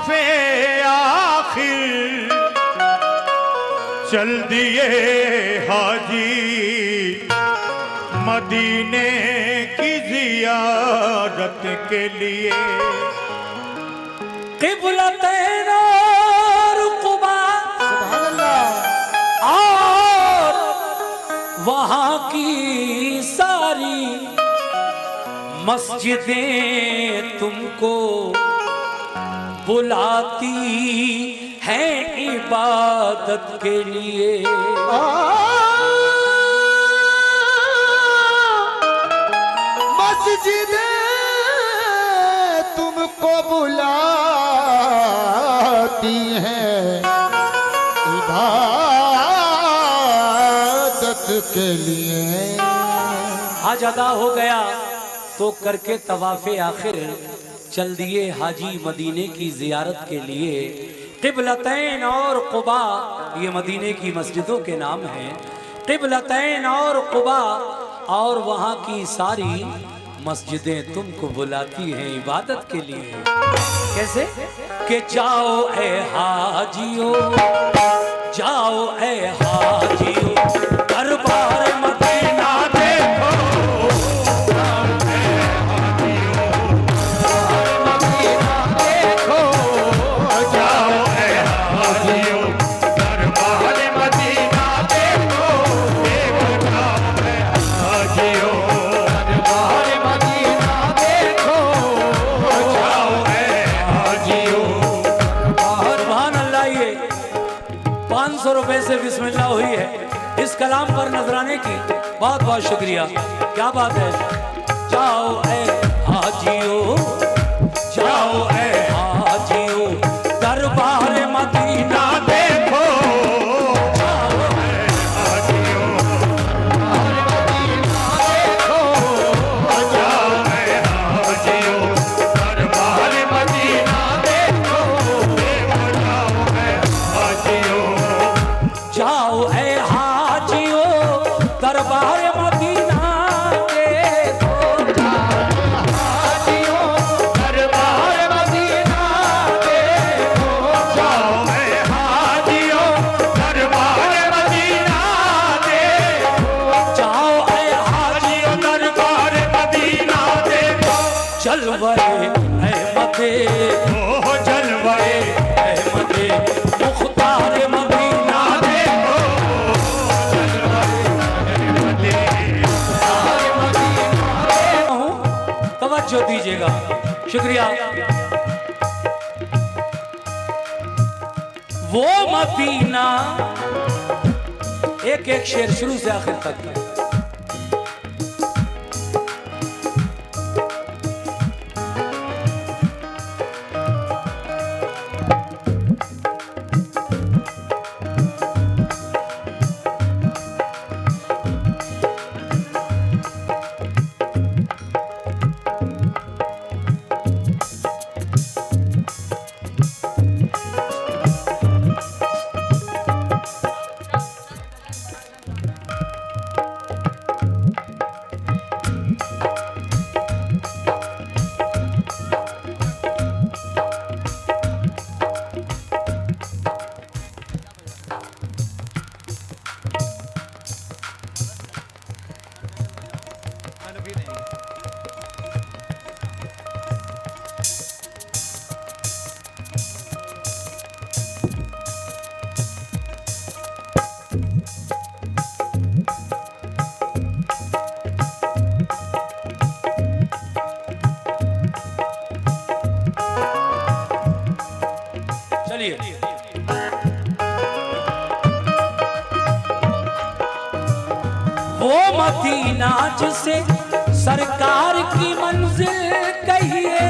तवाफे आखिर चल दिए हाजी मदीने की जियारत के लिए। क़िबलतैन और क़ुबा और वहाँ की सारी मस्जिदें तुमको बुलाती हैं इबादत के लिए। मस्जिदें तुमको बुलाती हैं इबादत के लिए। आज अदा हो गया तो करके तवाफ़े आखिर चल दिए हाजी मदीने की जियारत के लिए। क़िबलतैन और क़ुबा ये मदीने की मस्जिदों के नाम हैं। क़िबलतैन और क़ुबा और वहाँ की सारी मस्जिदें तुमको बुलाती हैं इबादत के लिए। कैसे कि जाओ ए हाजियो, जाओ ए हाजियो दरबार मदीना देखो। ₹500 से बिस्मिल्लाह हुई है इस कलाम पर नजराने की। बहुत बहुत शुक्रिया, क्या बात है। जाओ ए हाजियो, जाओ ए हाजियो दरबार मदीना देखो। जाओ ए हाजियो जाओ ए हाजियो दरबार मदीना देखो। जाओ ए हाजियो दरबार मदीना देखो। हाजियो दरबार मदीना देखो। जाओ ए हाजियो दरबार मदीना देखो। जाओ ए हाजियो दरबार मदीना देखो। जलवे अहमदे ओ जलवे अहमदे मुख्तार मदीना देखो। तवज्जो दीजिएगा, शुक्रिया। वो मदीना, एक एक शेर शुरू से आखिर तक। चलिए। वो मदीना जिसे सरकार की मंजिल कहिए,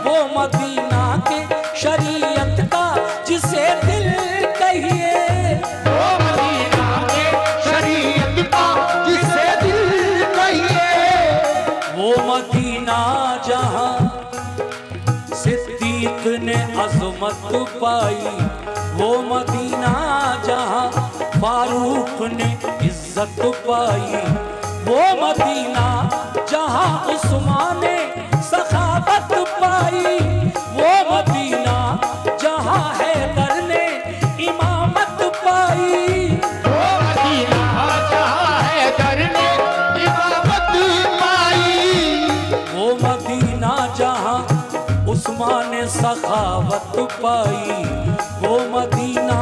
वो मदीना के शरीयत का जिसे दिल कहिए। वो मदीना के शरीयत का जिसे दिल कहिए। वो मदीना जहां सिद्दीक ने अज़मत पाई, वो मदीना जहां फारूक ने इज्जत पाई, वो मदीना जहां उस्मान ने सखावत पाई, वो मदीना उस्मान ने सखावत पाई, वो मदीना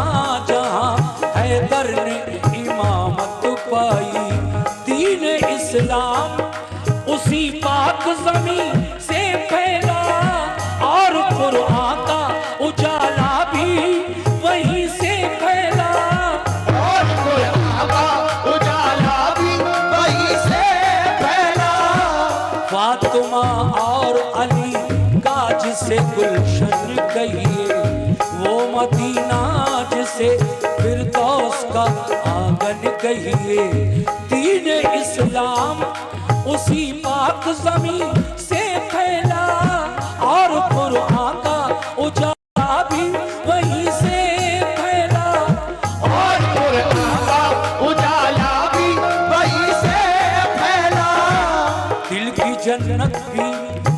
जहां हैदर ने इमामत पाई। दीन इस्लाम उसी पाक ज़मीन से फैला, और कुरान का उजाला भी वहीं से फैला। और कुरान का उजाला भी वहीं से फैला। फातिमा और अली का जिसे गुलशन कहिए, वो मदीना जिसे फिरदौस का आंगन कहिए। दीन इस्लाम उसी पाक ज़मीन से फैला, और कुरान का उजाला भी वहीं से फैला। और कुरान का उजाला भी वहीं से फैला। दिल की जन्नत भी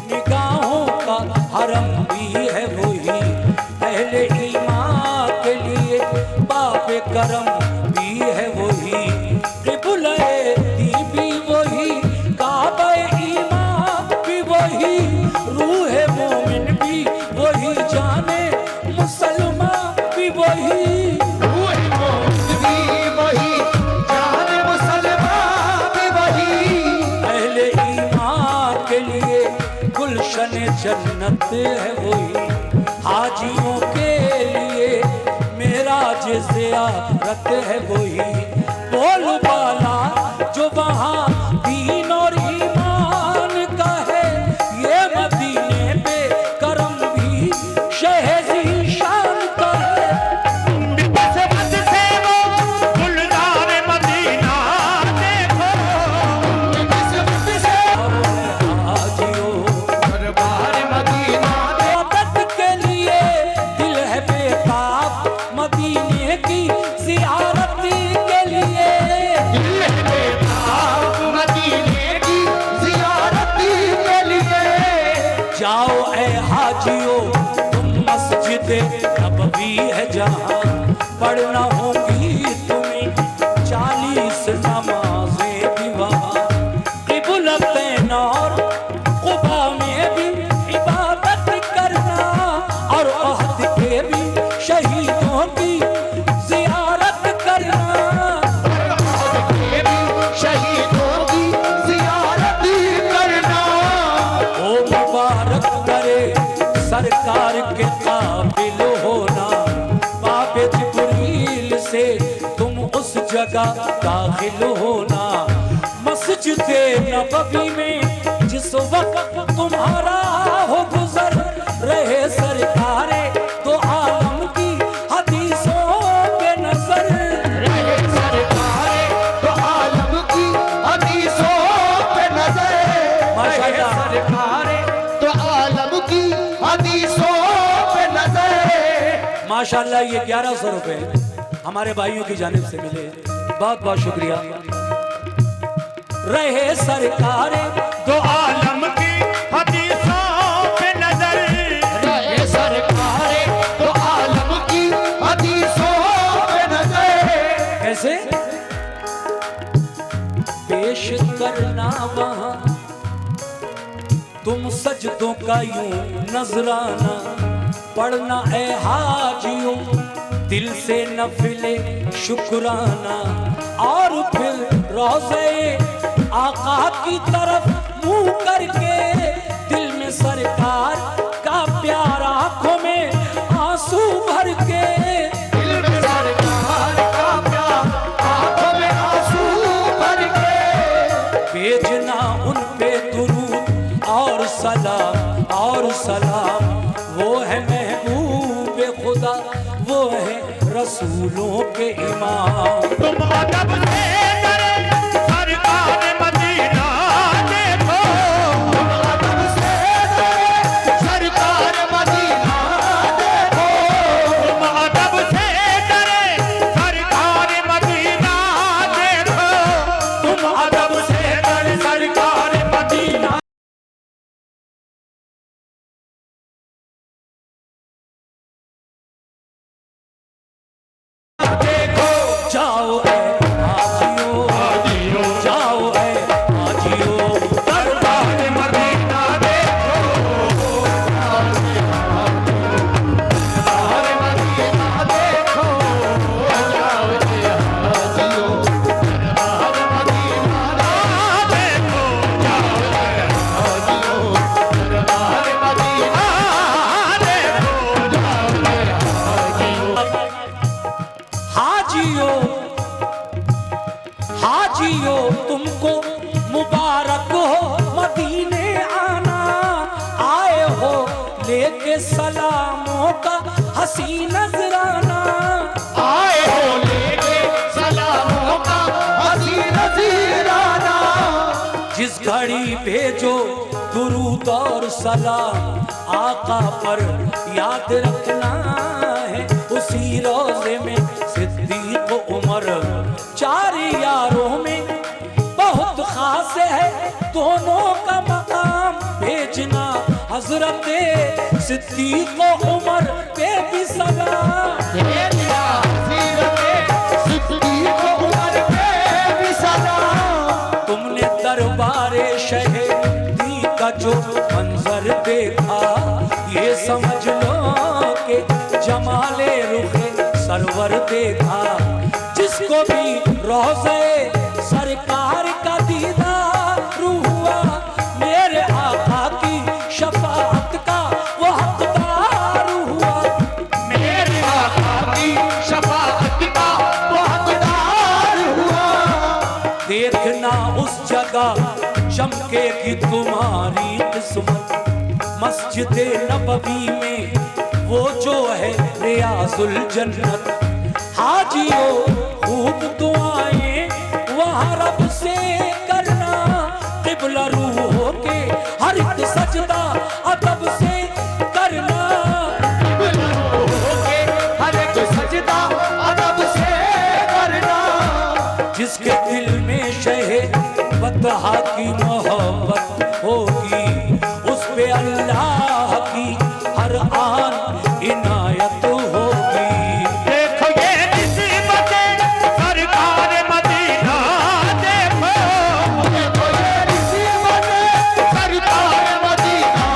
निगाहों का हरम भी है वही, पहले ईमान के लिए बाबे करम भी है वही। क़िबले दी भी वही, काबे ईमान भी वही, रूहे मोमिन भी वही, जाने मुसलमान भी वही। रूह मोमिन भी वही, जान मुसलमान भी वही। पहले ईमान के लिए गुलशन जन्नत है वही, हाजियों के लिए मेराज ज़ियारत है वही। बोल बाला जो वहाँ दीन और ईमान का है, ये मदीने पे करम भी शहज़ी शान का है। किस्मत से वो गुलजार मदीना देखो, किस्मत से हाजियों दरबार मदीना दे। मदद के लिए दिल है बेताब, मदीने की ज़ियारत के लिए। दिल है बेताब मदीने की ज़ियारत के लिए। जाओ ए हाजियो तुम मस्जिद नबवी है जहाँ, पढ़ना होगी तुम्हें 40 नमाजें भी वहाँ। क़िबलतैन और क़ुबा में भी इबादत करना, और अहद के भी शहीदों की ज़ियारत करना। ये भी शहीदों की ज़ियारत करना। ओ मुबारक करे सरकार के काबिल होना, बाबे जिब्रील से तुम उस जगह दाखिल होना। मस्जिद नबवी में जिस वक्त तुम्हारा हो गुजर, रहे सरकारे तो आलम की हदीसों पे नजर। रहे सरकारे तो आलम की हदीसों पे नजर। माशाअल्लाह। रहे सरकारे तो आलम की हदीसों पे नजर। माशाअल्लाह ये 1100 रुपए हमारे भाइयों की जानिब से मिले, बहुत बहुत शुक्रिया। रहे सरकारे तो आलम की हदीसों पे नजर। रहे सरकारे तो आलम की हदीसों पे नजर। कैसे पेश करना वहां तुम सजदों का यूं नजराना, पढ़ना ए हाजियों दिल से नफिले शुक्राना, और फिर रोज़े आका की तरफ मुंह करके दिल में सरकार का प्यार, आंखों में आंसू भर के। दिल में सरकार का प्यार, आंखों में आंसू भर के। भेजना उन पे दुरूद और सलाम, वो है महबूब खुदा, वो है रसूलों के इमाम। तुम अदब से डरे सरकार मदीना देखो, तुम अदब से डरे सरकार मदीना देखो। तुम अदब से डरे सरकार मदीना देखो, तुम अदब से डरे सरकार मदीना। जाओ ए हाजियों लेके सलामों का हसी नजराना, आए हो लेके सलामों का हसी नजराना। जिस घड़ी भेजो दुरूद और सलाम आका पर याद रखना है, उसी रोजे में सिद्दीक उमर, चार यारों में बहुत खास है दोनों का मकाम, भेजना हजरत सिद्दीक उमर पे भी सलाम, भेजना हजरत सिद्दीक उमर पे भी सलाम। तुमने दरबारे शहीदी का जो मंजर देखा, ये समझ लो कि जमाले रुखे सरवर देखा, जिसको भी रोज़े सरकार का दीदार हुआ, मेरे आका की शफाअत का वो हकदार हुआ, मेरे आका की शफाअत का वो हकदार हुआ। देखना उस जगह चमकेगी तुम्हारी किस्मत, मस्जिद नबवी में वो जो है रियाजुल जन्नत, हाजियों खूब दुआएं वहाँ रब से करना, क़िबला रूह होके हर एक सजदा अदब से करना, क़िबला रूह होके हर एक सजदा अदब से करना। जिसके दिल में शहे बतहा की मोहब्बत होगी, उस पे अल्लाह की हर आन इनायत होगी। देखो ये निस्बतें सरकार मदीना, देखो देखो ये निस्बतें सरकार मदीना,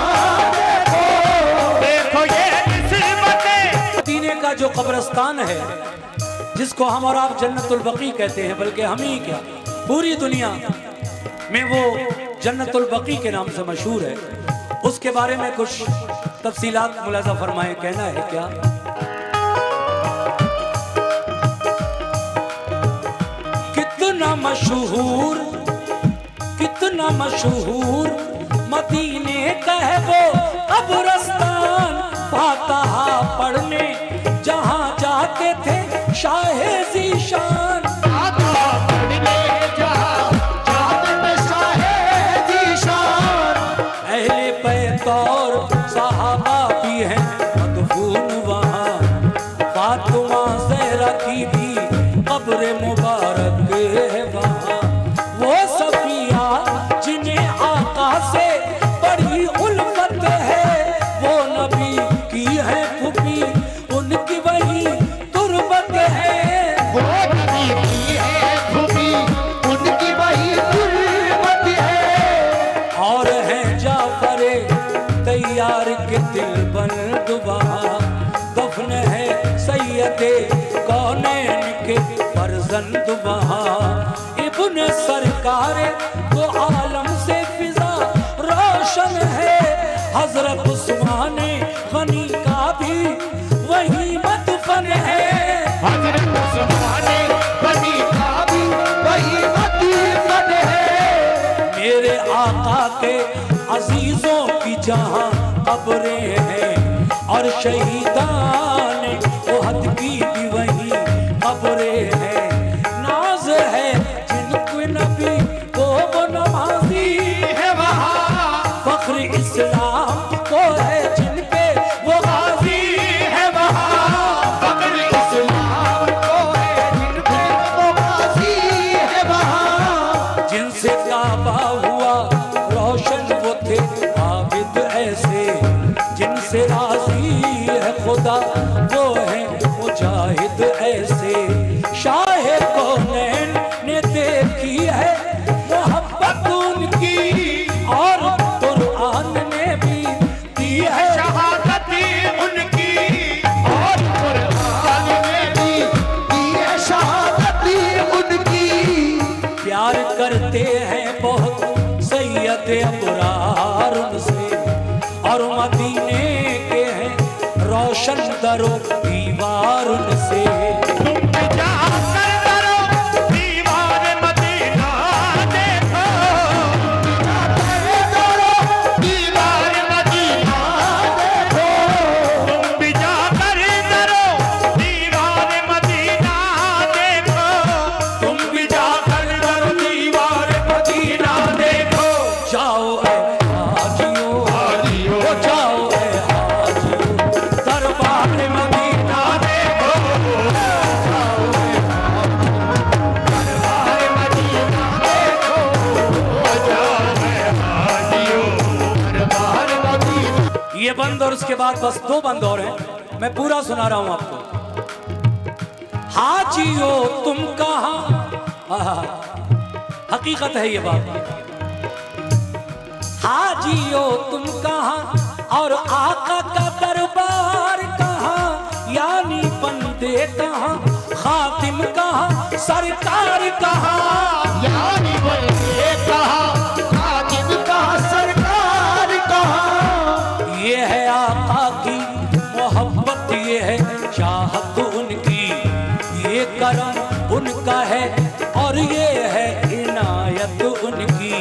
देखो ये निस्बतें। मदीने का जो कब्रिस्तान है, जिसको हम और आप जन्नतुल बकी कहते हैं, बल्कि हम ही क्या पूरी दुनिया में वो जन्नतुल बकी के नाम से मशहूर है, उसके बारे में कुछ तफसीलात मुलाजा फरमाएं। कहना है क्या? कितना मशहूर मदीने का है वो कब्रिस्तान, फातिहा पढ़ने जहाँ जाते थे शाहे ज़ीशान, फातिहा पढ़ने जहाँ जाते थे शाहे ज़ीशान। अहले बैत और सहाबा भी हैं मदफून वहाँ, फातिमा ज़हरा की भी कब्र मुबारक है वहाँ, वो सफिया जिन्हें आका से बड़ी उल्फत है, वो नबी की है फूफी उनकी वही तुर्बत है, वो नबी की है फूफी उनकी वही तुर्बत है। और है जाफरे तैयार के दिल बंद वहाँ, दफन है सैयदे कौनैन के फर्जंद वहाँ, इब्न सरकार तो आलम से फिजा रोशन है, हजरत उस्मान गनी का भी वही मदफन है, हजरत उस्मान गनी का भी वही मदफन है। मेरे आका के अजीजों की जहाँ कब्रें हैं, और शहीदान उहद की भी वही कब्रें हैं, नाज है जिनको नबी को वो नमाजी है वहाँ, फख्र इस्लाम को है जिन पे वो गाजी है वहाँ, फख्र इस्लाम को है जिन पे वो गाजी है वहाँ। जिनसे काबा हुआ रोशन वो थे आबिद ऐसे, जिनसे राजी है खुदा वो है मुजाहिद ऐसे, शाहे कौनैन ने देखी है मोहब्बत उनकी, और कुरान ने भी दी है शहादत उनकी, और कुरान में भी दी है शहादत उनकी। प्यार करते हैं बहुत सैयद अबरार उनसे, और मदीने के हैं रोशन दरो दीवार उनसे, तुम भी जाकर करो दीवार मदीना, देखो दीवार मदीना देखो, ये बंद और उसके बाद बस 2 बंद और हैं, मैं पूरा सुना रहा हूं आपको। हाजियो तुम कहां, हकीकत है ये बात। हाजियो तुम कहां और आका का दरबार कहां, यानी बंदे कहां, खातिम कहां, सरकार कहां, यानी बंदे कहां, खातिम कहां, सरकार कहां। ये है आका की मोहब्बत, ये है चाहत उनकी, ये करम उनका है और ये है इनायत उनकी।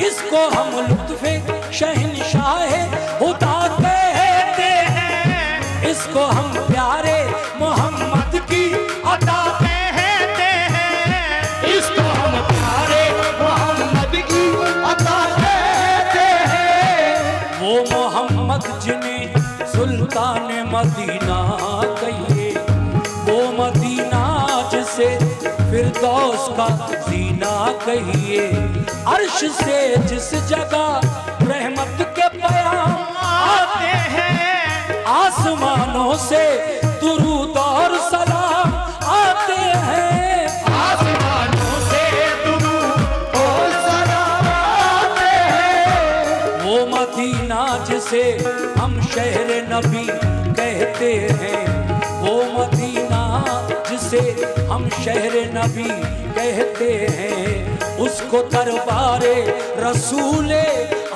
इसको हम लुत्फ़े शहंशाह खुदा कहते हैं, इसको हम प्यारे मोहम्मद की अता कहते हैं, इसको हम प्यारे मोहम्मद की अता कहते हैं। वो मोहम्मद जिन्हें सुल्तान मदीना कहिए, वो मदीना जिसे फिरदौस का जीना कहिए। अर्श से जिस जगह रहमत के बयान आते हैं, आसमानों से दुरूद और सलाम आते हैं, आसमानों से दुरूद और सलाम आते हैं। वो मदीना जिसे हम शहर नबी कहते हैं, वो मदीना जिसे हम शहर नबी कहते हैं, उसको दरबारे रसूले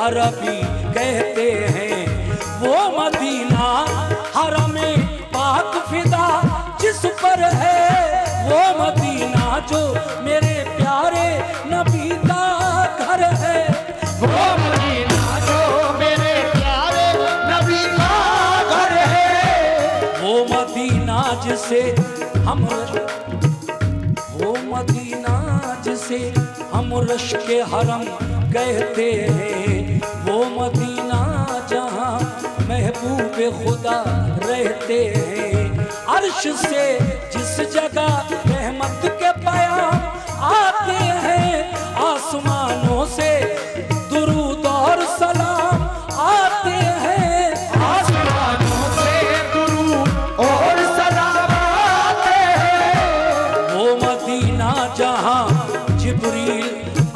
अरबी कहते हैं। वो मदीना हरमे पाक फिदा जिस पर है, वो मदीना जो मेरे प्यारे नबी का घर है, वो मदीना जो मेरे प्यारे नबी का घर है। वो मदीना जिसे हम, वो मदीना जिसे हम रश के हरम कहते हैं, वो मदीना जहां महबूब खुदा रहते हैं। अर्श से जिस जगह रहमत के बयान आते हैं, आसमानों से दुरूद और सलाम आते हैं, आसमानों से दुरूद और सलाम आते हैं। वो मदीना जहां जिब्रील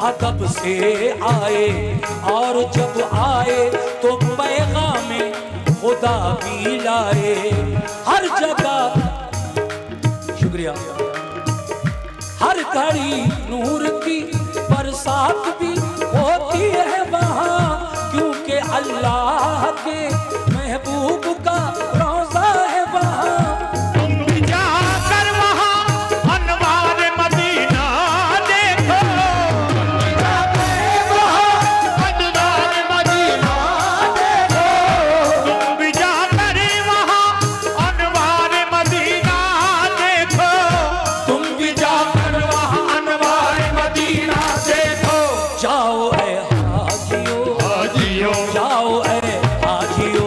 अदब से आए और जब आए तो पैगाम खुदा भी लाए। हर जगह, शुक्रिया, हर घड़ी नूर की बरसात भी होती है वहाँ, क्योंकि अल्लाह के महबूब का रोज़ा है वहाँ। तुम भी जाकर वहाँ अनवार मदीना देखो, अनवार मदीना देखो। तुम भी जाकर वहाँ अनवार मदीना देखो, तुम भी जाकर वहाँ अनवार मदीना देखो। जाओ ऐ हाजियो, हाजियो जाओ ऐ हाजियो,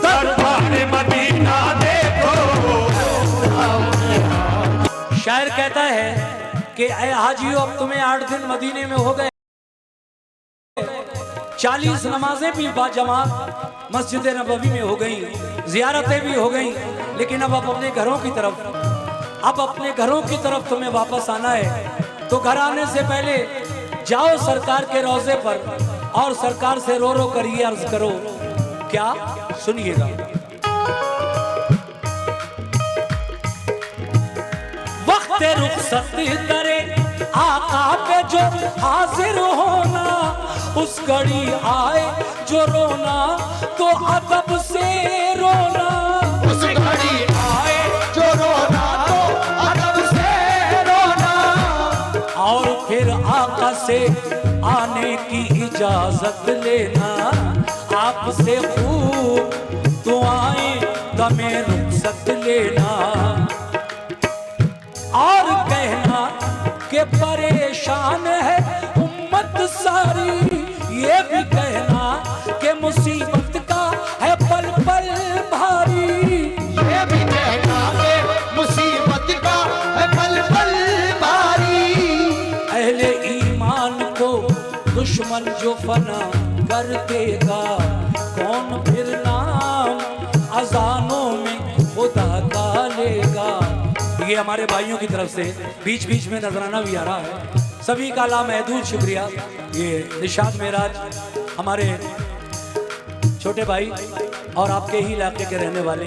दरबार मदीना देखो। शायर कहता है कि ऐ हाजियो, अब तुम्हें 8 दिन मदीने में हो गए, 40 नमाजें भी बाजमात मस्जिद नबवी में हो गई, जियारतें भी हो गई, लेकिन अब अपने घरों की तरफ, अब अपने घरों की तरफ तुम्हें वापस आना है। तो घर आने से पहले जाओ सरकार के रोजे पर और सरकार से रो रो कर ये अर्ज करो, क्या? सुनिएगा। वक्त रुखसत करे आका पे जो हाजिर होना, उस घड़ी आए जो रोना तो अदब से रोना, उस घड़ी आए जो रोना तो अदब से रोना। और फिर आका से आने की इजाजत लेना, आपसे खूब दुआएं दमे रुखसत लेना, और कहना कि परेशान है उम्मत सारी, ये भी कहना कि मुसीबत का है पल पल भारी, ये भी कहना कि मुसीबत का है पल पल भारी। अहले ईमान को दुश्मन जो फना कर देगा कौन फिर नाम अजानों में खुदा का लेगा। ये हमारे भाइयों की तरफ से बीच बीच में नजराना भी आ रहा है। सभी का लामहदूद शुक्रिया। ये निशाद मेराज हमारे छोटे भाई और आपके ही इलाके के रहने वाले,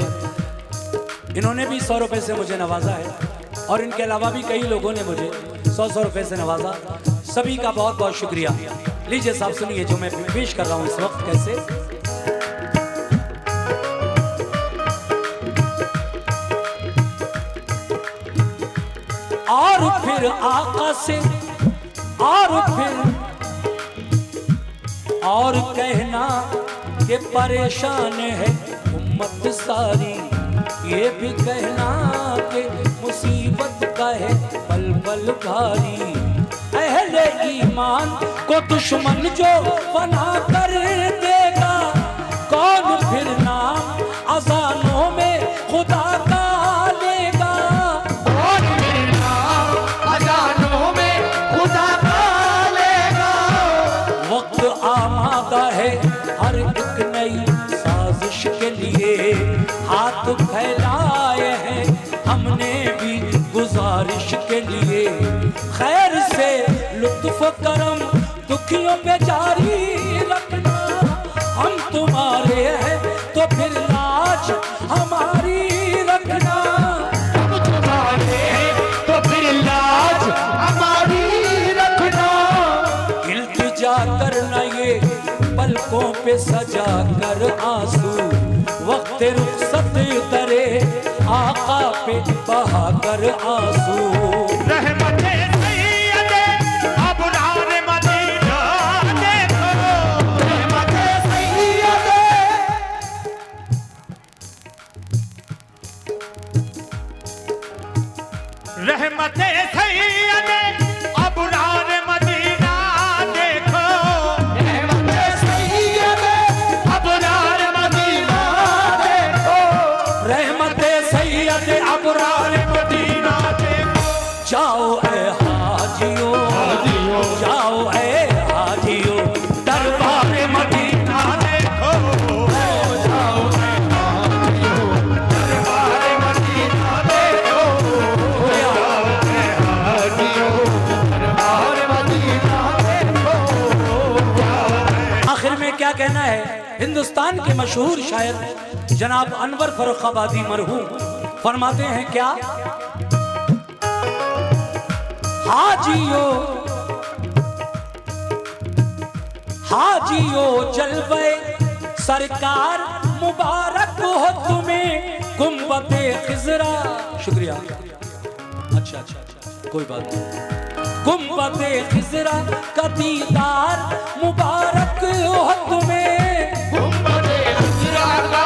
इन्होंने भी 100 रुपए से मुझे नवाजा है और इनके अलावा भी कई लोगों ने मुझे 100 रुपए से नवाजा। सभी का बहुत बहुत शुक्रिया। लीजिए साहब सुनिए जो मैं पेश कर रहा हूँ इस वक्त कैसे। और फिर आका से और कहना कि परेशान है उम्मत सारी, ये भी कहना कि मुसीबत का है पल पल भारी। अहले ईमान को दुश्मन जो फना कर देगा कौन फिर नाम अजानों में खुदा का लेगा। कौन फिर नाम अजानों में खुदा का लेगा। वक्त आमादा है हर एक नई साजिश के लिए, हाथ फैलाए हैं हमने भी गुजारिश के लिए। खैर से लुत्फ करम दुखियों पे जारी रखना, हम तुम्हारे हैं तो फिर लाज हमारी रखना। हम तुम्हारे हैं तो फिर लाज हमारी रखना। इल्तिजा करना ये पलकों पे सजा कर आंसू, वक्त रुखसत दरे आका पे बहा कर आंसू। रहमते सैयदे अबरार मदीना देखो, रहमते सैयदे रहमते सैयदे अबरार मदीना देखो, रहमते सैयदे अबरार मदीना देखो। रहमते सैयद अबरार मदीना देखो। जाओ ए हाजियो, जाओ ए हाजियो दरबार मदीना देखो, जाओ दरबार मदीना देखो। दरबार मदीना देखो। आखिर में क्या कहना है। हिंदुस्तान के मशहूर शायर जनाब अनवर फर्रुखाबादी मरहूम फरमाते हैं क्या। हाजियो हाजियो जलवे सरकार मुबारक हो तुम्हें गुंबदे खिजरा। शुक्रिया। अच्छा कोई बात नहीं। गुंबदे खिजरा का दीदार मुबारक हो तुम्हें। गुंबदे खिजरा का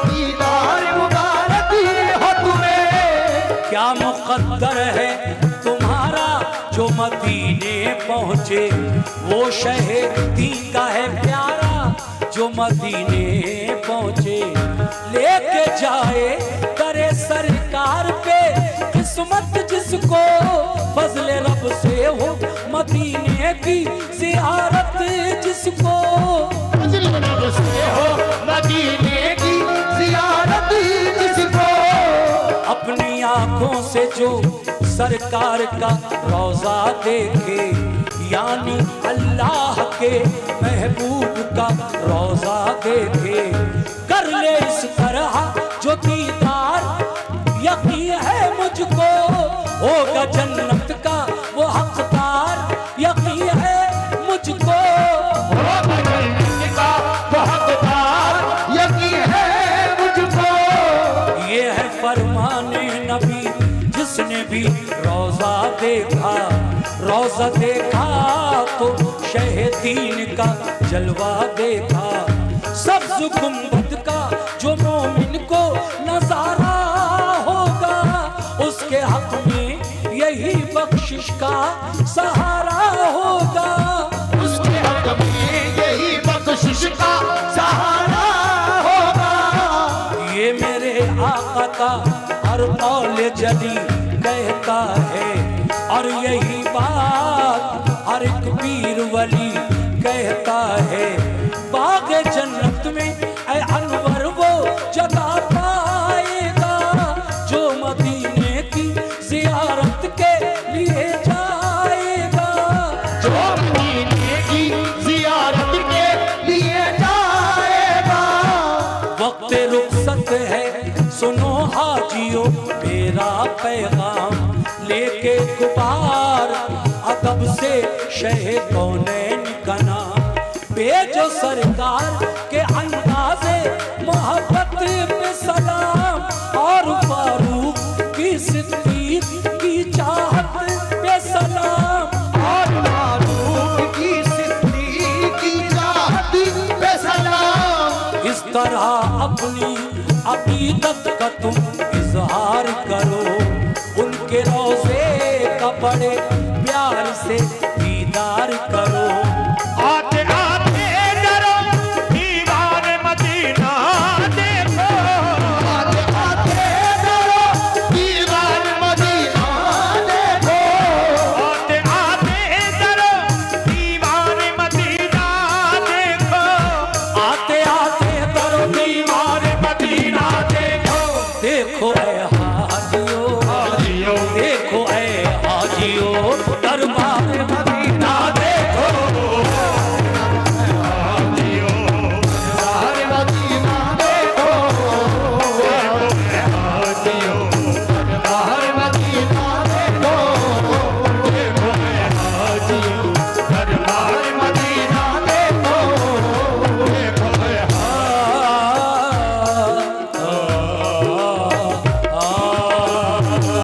दीदार मुबारक हो तुम्हें। क्या मुकद्दर है तुम्हारा जो मदीने पहुँचे, वो शहीदी का है प्यारा जो मदीने पहुँचे। लेके जाए करे सरकार पे किस्मत जिसको, फजले रब से हो मदीने की ज़ियारत जिसको। फजले रब से हो मदीने की ज़ियारत जिसको। अपनी आंखों से जो सरकार का रोजा देखे, यानी अल्लाह के महबूब का रोजा देखे, कर ले इस तरह जो दीदार यकीन है मुझको, होगा जन्नत का वो हकदार यकीन है मुझको। होगा जन्नत का वो हकदार यकीन है मुझको। ये है फरमाने नबी जिसने भी रोजा देखा, रोजा देखा तो शहीदीन का जलवा देखा। सब्ज गुंबद का जो मोमिन को नजारा होगा, उसके हक में यही बख्शिश का सहारा होगा। उसके हक में यही बख्शिश का सहारा होगा। ये मेरे आका का हर मौले जली कहता है, और यही बात हर एक पीर वली कहता है। बाग जन्नत में ऐ अनवर वो जगह पाएगा जो मदीने की जियारत के लिए जाएगा, जो मदीने की जियारत के लिए जाएगा। वक्त रुखसत है सुनो हाजियों मेरा पैगाम लेके गुबार अदब से शह कौनैन का नाम भेजो सरकार के अंदाज़े मोहब्बत पे सलाम और फारूक की सिद्दीक की चाहत पे सलाम और फारूक की सिद्दीक की चाहत पे सलाम। इस तरह अपनी अकीदत का तुम इजहार करो, उनके रोज़े का बड़े